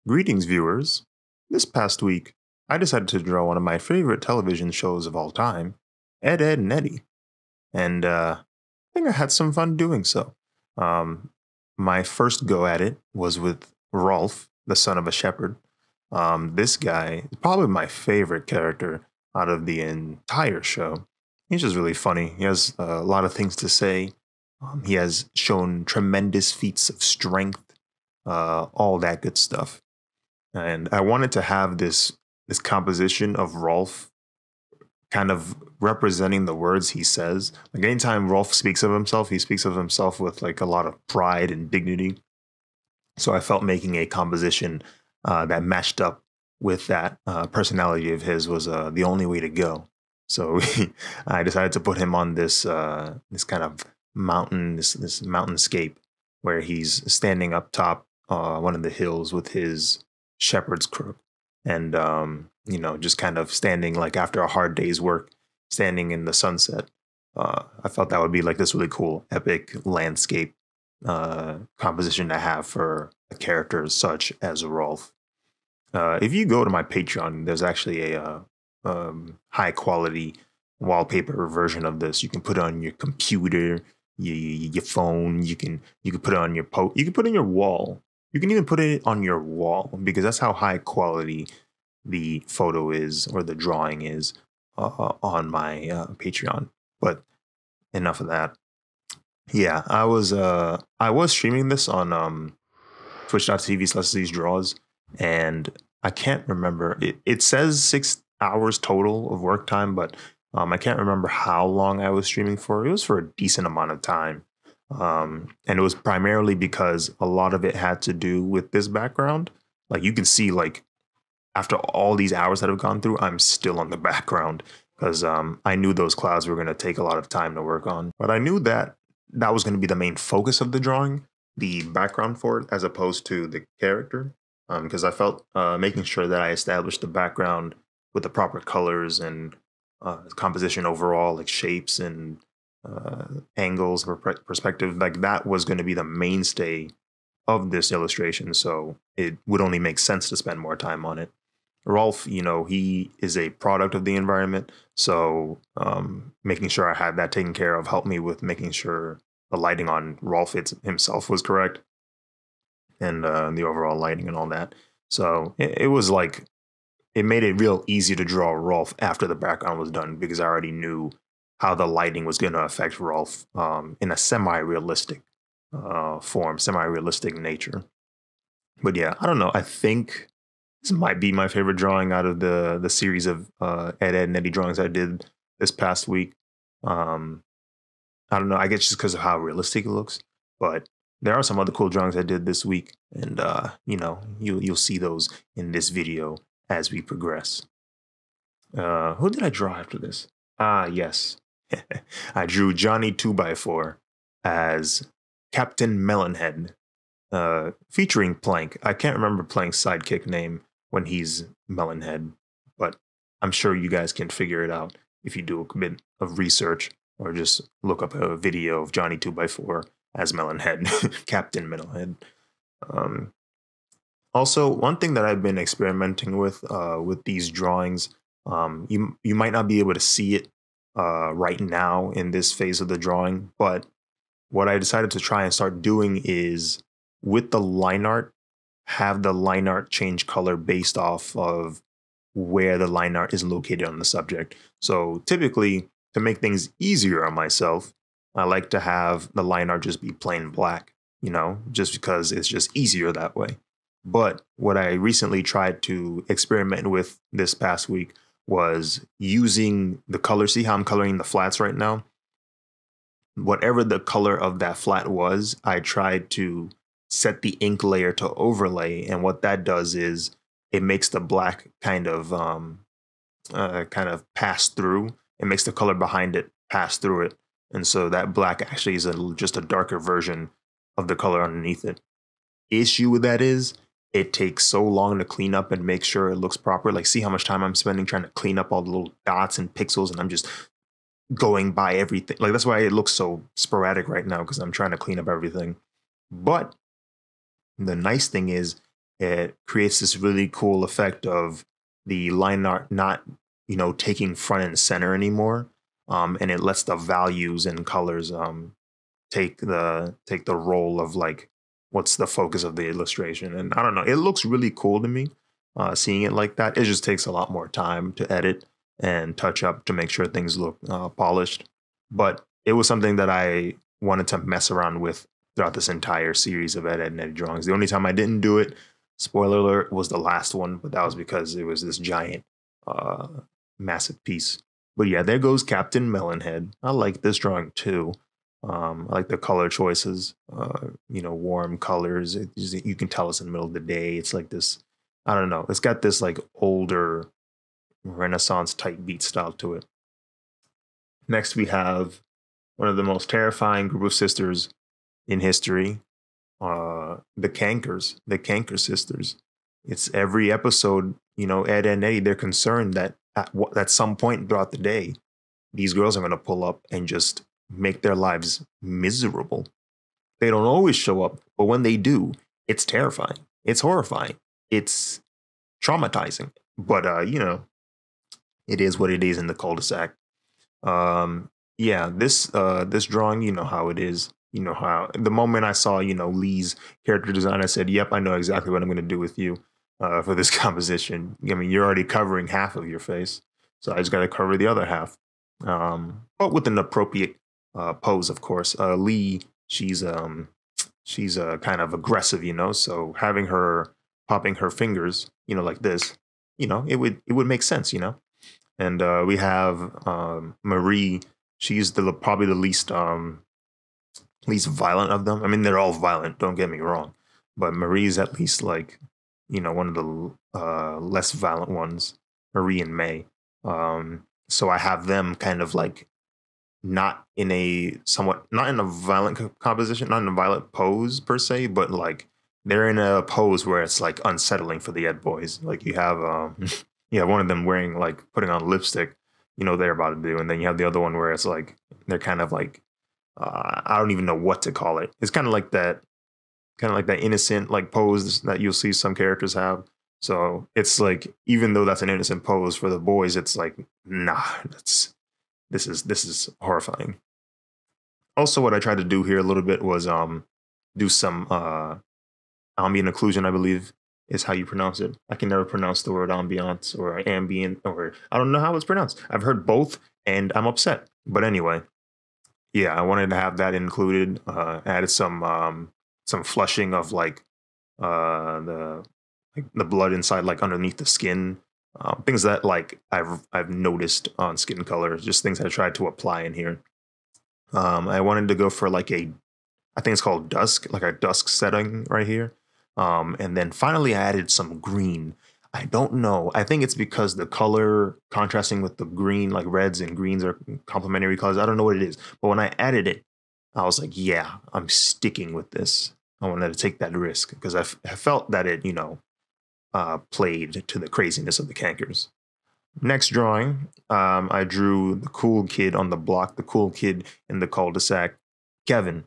Greetings, viewers. This past week, I decided to draw one of my favorite television shows of all time, Ed, Edd n Eddy. And I think I had some fun doing so. My first go at it was with Rolf, the son of a shepherd. This guy is probably my favorite character out of the entire show. He's just really funny. He has a lot of things to say. He has shown tremendous feats of strength, all that good stuff. And I wanted to have this composition of Rolf kind of representing the words he says. Like anytime Rolf speaks of himself, he speaks of himself with like a lot of pride and dignity. So I felt making a composition that matched up with that personality of his was the only way to go. So I decided to put him on this kind of mountain, this mountainscape where he's standing up top one of the hills with his shepherd's crook, and just kind of standing like after a hard day's work, standing in the sunset. I felt that would be like this really cool, epic landscape composition to have for a character such as Rolf. If you go to my Patreon, there's actually a high quality wallpaper version of this. You can put it on your computer, your phone. You can put it on your you can put it on your wall. You can even put it on your wall because that's how high quality the photo is or the drawing is on my Patreon. But enough of that. Yeah, I was streaming this on twitch.tv/these and I can't remember. It says 6 hours total of work time, but I can't remember how long I was streaming for. It was for a decent amount of time. And it was primarily because a lot of it had to do with this background. Like you can see, like after all these hours that I've gone through, I'm still on the background because I knew those clouds were going to take a lot of time to work on. But I knew that that was going to be the main focus of the drawing, the background for it, as opposed to the character. Because I felt making sure that I established the background with the proper colors and composition overall, like shapes and angles or perspective, like that was going to be the mainstay of this illustration. So it would only make sense to spend more time on it. Rolf, he is a product of the environment. So making sure I had that taken care of helped me with making sure the lighting on Rolf himself was correct and the overall lighting and all that. So it was like, it made it real easy to draw Rolf after the background was done because I already knew how the lighting was going to affect Rolf in a semi-realistic form, semi-realistic nature. But yeah, I don't know. I think this might be my favorite drawing out of the series of Ed, Edd n Eddy drawings I did this past week. I don't know. I guess just because of how realistic it looks. But there are some other cool drawings I did this week. And, you'll see those in this video as we progress. Who did I draw after this? Ah, yes. I drew Johnny 2x4 as Captain Melonhead, featuring Plank. I can't remember Plank's sidekick name when he's Melonhead, but I'm sure you guys can figure it out if you do a bit of research or just look up a video of Johnny 2x4 as Melonhead, Captain Melonhead. Also, one thing that I've been experimenting with these drawings, you might not be able to see it right now in this phase of the drawing, but what I decided to try and start doing is with the line art, have the line art change color based off of where the line art is located on the subject. So typically, to make things easier on myself, I like to have the line art just be plain black, just because it's just easier that way. But what I recently tried to experiment with this past week was using the color. See how I'm coloring the flats right now? Whatever the color of that flat was, I tried to set the ink layer to overlay. And what that does is it makes the black kind of pass through. It makes the color behind it pass through it. And so that black actually is just a darker version of the color underneath it. Issue with that is it takes so long to clean up and make sure it looks proper. Like, see how much time I'm spending trying to clean up all the little dots and pixels, and I'm just going by everything. Like, that's why it looks so sporadic right now, because I'm trying to clean up everything. But the nice thing is it creates this really cool effect of the line art not, taking front and center anymore. And it lets the values and colors take the role of like what's the focus of the illustration. And I don't know, it looks really cool to me. Seeing it like that, it just takes a lot more time to edit and touch up to make sure things look polished. But it was something that I wanted to mess around with throughout this entire series of Ed, Edd n Eddy drawings. The only time I didn't do it, spoiler alert, was the last one, but that was because it was this giant, massive piece. But yeah, there goes Captain Melonhead. I like this drawing too. I like the color choices, warm colors. You can tell it's in the middle of the day. It's like this, I don't know. It's got this like older Renaissance type beat style to it. Next, we have one of the most terrifying group of sisters in history, the Canker sisters. It's every episode, Ed and Eddie, they're concerned that at some point throughout the day, these girls are going to pull up and just make their lives miserable. They don't always show up, but when they do, it's terrifying. It's horrifying. It's traumatizing. But, it is what it is in the cul-de-sac. This drawing, you know how it is. You know how the moment I saw, Lee's character design, I said, yep, I know exactly what I'm going to do with you for this composition. I mean, you're already covering half of your face, so I just got to cover the other half. But with an appropriate pose, of course. Lee, she's kind of aggressive, so having her popping her fingers, like this, it would make sense, And we have Marie. She's probably the least violent of them. I mean, they're all violent, don't get me wrong, but Marie's at least like, one of the less violent ones, Marie and May. So I have them kind of like not in a violent composition, not in a violent pose per se, but like they're in a pose where it's like unsettling for the Ed boys. Like you have one of them wearing like putting on lipstick, they're about to do, and then you have the other one where it's like they're kind of like I don't even know what to call it. It's kind of like that innocent like pose that you'll see some characters have. So it's like, even though that's an innocent pose for the boys, it's like, nah, this is horrifying. Also, what I tried to do here a little bit was do some ambient occlusion, I believe is how you pronounce it. I can never pronounce the word ambiance or ambient, or I don't know how it's pronounced. I've heard both and I'm upset. But anyway, yeah, I wanted to have that included. Added some flushing of like the blood inside, like underneath the skin, things that like I've noticed on skin color, just things I tried to apply in here. I wanted to go for like I think it's called dusk, like a dusk setting right here. And then finally I added some green. I don't know. I think it's because the color contrasting with the green, like reds and greens are complementary colors. I don't know what it is. But when I added it, I was like, yeah, I'm sticking with this. I wanted to take that risk because I felt that it, played to the craziness of the Cankers. Next drawing, I drew the cool kid on the block, the cool kid in the cul-de-sac, Kevin,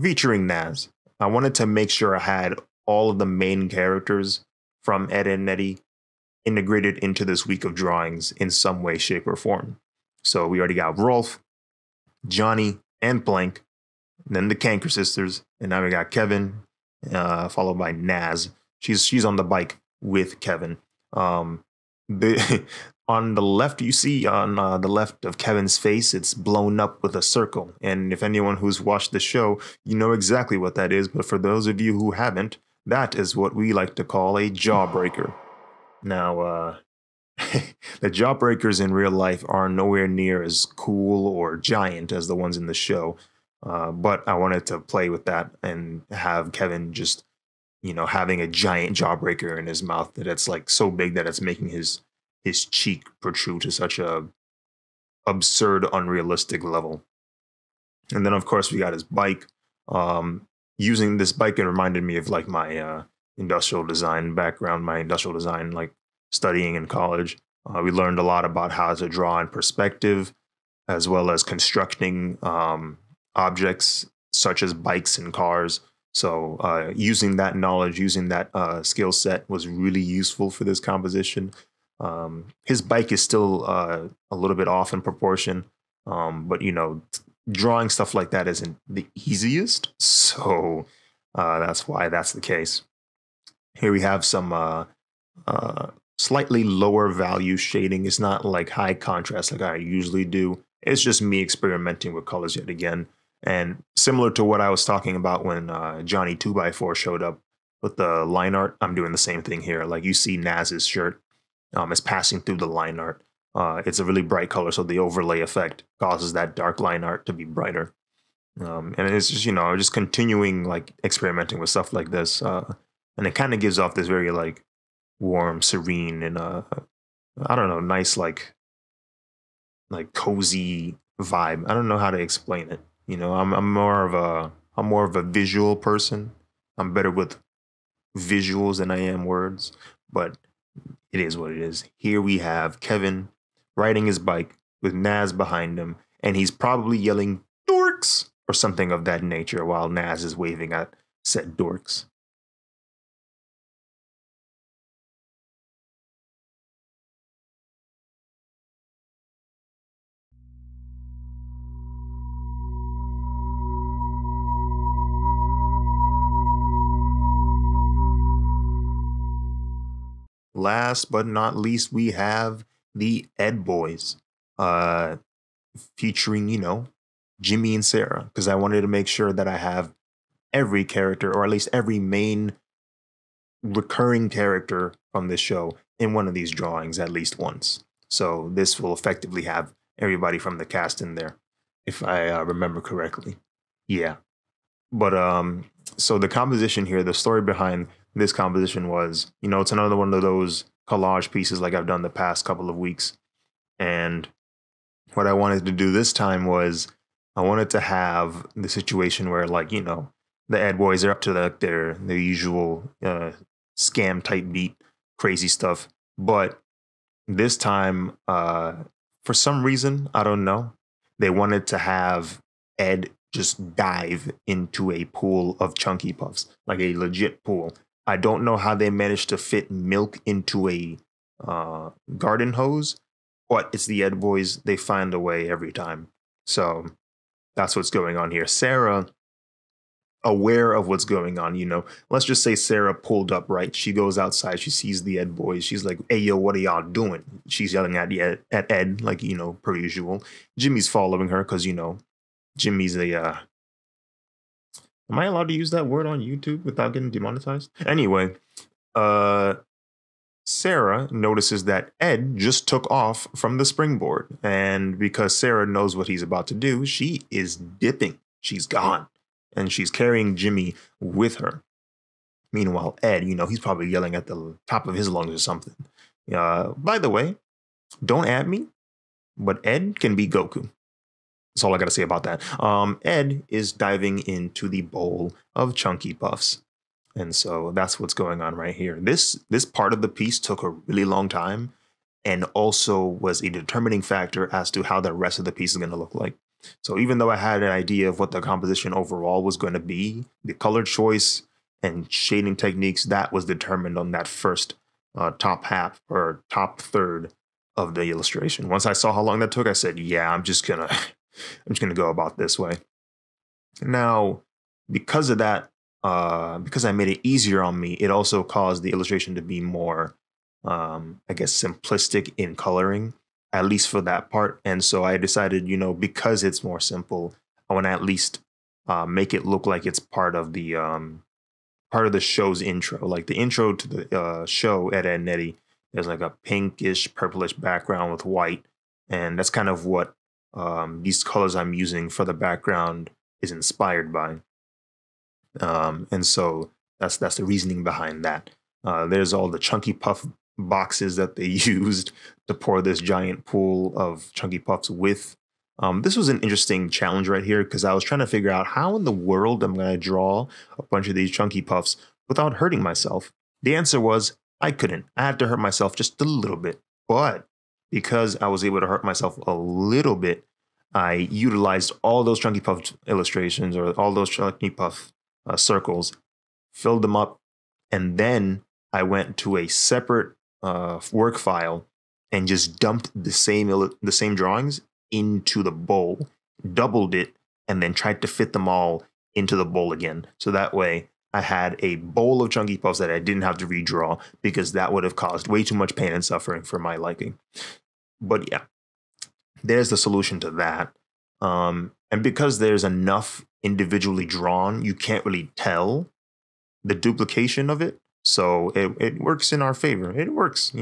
featuring Naz. I wanted to make sure I had all of the main characters from Ed, Edd n Eddy integrated into this week of drawings in some way, shape, or form. So we already got Rolf, Johnny, and Blank, and then the Canker sisters, and now we got Kevin, followed by Naz. She's on the bike with Kevin. On the left, you see on the left of Kevin's face, it's blown up with a circle. And if anyone who's watched the show, you know exactly what that is. But for those of you who haven't, that is what we like to call a jawbreaker. Now, the jawbreakers in real life are nowhere near as cool or giant as the ones in the show. But I wanted to play with that and have Kevin just, having a giant jawbreaker in his mouth that it's like so big that it's making his cheek protrude to such a absurd, unrealistic level. And then, of course, we got his bike. Using this bike, it reminded me of like my industrial design background, my industrial design like studying in college. We learned a lot about how to draw in perspective, as well as constructing objects such as bikes and cars. So using that knowledge, using that skill set was really useful for this composition. His bike is still a little bit off in proportion, but drawing stuff like that isn't the easiest. So that's why that's the case. Here we have some slightly lower value shading. It's not like high contrast like I usually do. It's just me experimenting with colors yet again. And similar to what I was talking about when Johnny 2x4 showed up with the line art, I'm doing the same thing here. Like you see Naz's shirt is passing through the line art. It's a really bright color, so the overlay effect causes that dark line art to be brighter. And it's just, just continuing like experimenting with stuff like this. And it kind of gives off this very like warm, serene, and I don't know, nice like cozy vibe. I don't know how to explain it. I'm more of a visual person. I'm better with visuals than I am words, but it is what it is. Here we have Kevin riding his bike with Naz behind him, and he's probably yelling dorks or something of that nature while Naz is waving at said dorks. Last but not least, we have the Ed Boys, uh, featuring, Jimmy and Sarah, because I wanted to make sure that I have every character, or at least every main recurring character from this show in one of these drawings at least once. So this will effectively have everybody from the cast in there, if I remember correctly. Yeah. But so the composition here, the story behind this composition was, it's another one of those collage pieces like I've done the past couple of weeks. And what I wanted to do this time was I wanted to have the situation where, like, the Ed Boys are up to their usual scam type beat, crazy stuff. But this time, for some reason, I don't know, they wanted to have Ed just dive into a pool of Chunky Puffs, like a legit pool. I don't know how they managed to fit milk into a garden hose, but it's the Ed Boys. They find a way every time. So that's what's going on here. Sarah, aware of what's going on, let's just say Sarah pulled up, right? She goes outside, she sees the Ed Boys. She's like, hey, yo, what are y'all doing? She's yelling at Ed, like, per usual. Jimmy's following her because, Jimmy's a am I allowed to use that word on YouTube without getting demonetized? Anyway, Sarah notices that Ed just took off from the springboard. And because Sarah knows what he's about to do, she is dipping. She's gone. And she's carrying Jimmy with her. Meanwhile, Ed, he's probably yelling at the top of his lungs or something. By the way, don't at me, but Ed can be Goku. That's all I got to say about that. Ed is diving into the bowl of Chunky Puffs. And so that's what's going on right here. This part of the piece took a really long time and also was a determining factor as to how the rest of the piece is going to look like. So even though I had an idea of what the composition overall was going to be, the color choice and shading techniques, that was determined on that first top half or top third of the illustration. Once I saw how long that took, I said, yeah, I'm just gonna go about this way. Now, because of that, because I made it easier on me, it also caused the illustration to be more, I guess, simplistic in coloring, at least for that part. And so I decided, because it's more simple, I want to at least make it look like it's part of the show's intro. Like the intro to the show, Ed, Edd n Eddy, there's like a pinkish, purplish background with white. And that's kind of what these colors I'm using for the background is inspired by. And so that's the reasoning behind that. There's all the Chunky Puff boxes that they used to pour this giant pool of Chunky Puffs with. This was an interesting challenge right here because I was trying to figure out how in the world I'm going to draw a bunch of these Chunky Puffs without hurting myself. The answer was I couldn't. I had to hurt myself just a little bit. But because I was able to hurt myself a little bit, I utilized all those Chunky Puff illustrations or all those Chunky Puff circles, filled them up, and then I went to a separate work file and just dumped the same drawings into the bowl, doubled it, and then tried to fit them all into the bowl again. So that way I had a bowl of Chunky Puffs that I didn't have to redraw, because that would have caused way too much pain and suffering for my liking. But yeah, there's the solution to that. And because there's enough individually drawn, you can't really tell the duplication of it. So it works in our favor. It works,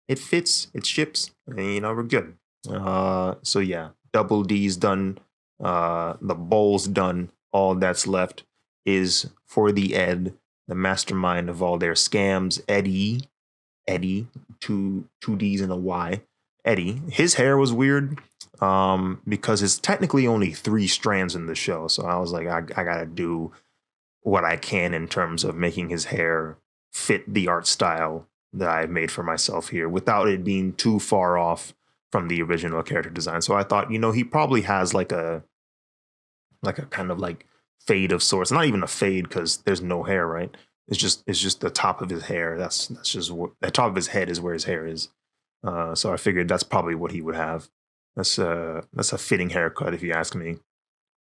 it fits, it ships, and, we're good. So yeah, Double D's done. The bowl's done. All that's left is for the Ed, the mastermind of all their scams, Eddie, two D's and a Y. Eddie, his hair was weird, because it's technically only 3 strands in the show. So I was like, I gotta do what I can in terms of making his hair fit the art style that I've made for myself here without it being too far off from the original character design. So I thought, he probably has like a kind of like fade of sorts. Not even a fade, because there's no hair, right? It's just the top of his hair. That's just the top of his head is where his hair is. So I figured that's probably what he would have. That's a fitting haircut, if you ask me.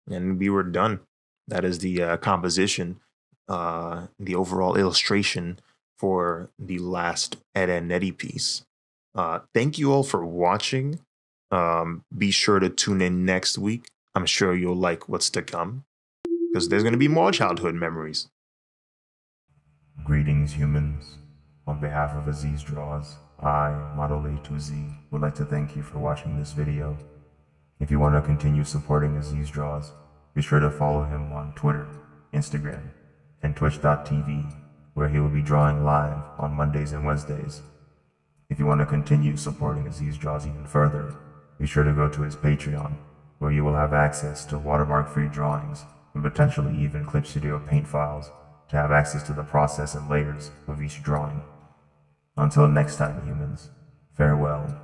And we were done. That is the composition, the overall illustration for the last Ed and Eddie piece. Thank you all for watching. Be sure to tune in next week. I'm sure you'll like what's to come, because there's going to be more childhood memories. Greetings, humans. On behalf of Aziz Draws, I, Model A2Z, would like to thank you for watching this video. If you want to continue supporting Aziz Draws, be sure to follow him on Twitter, Instagram, and Twitch.tv, where he will be drawing live on Mondays and Wednesdays. If you want to continue supporting Aziz Draws even further, be sure to go to his Patreon, where you will have access to watermark-free drawings, and potentially even Clip Studio Paint files to have access to the process and layers of each drawing. Until next time, humans, farewell.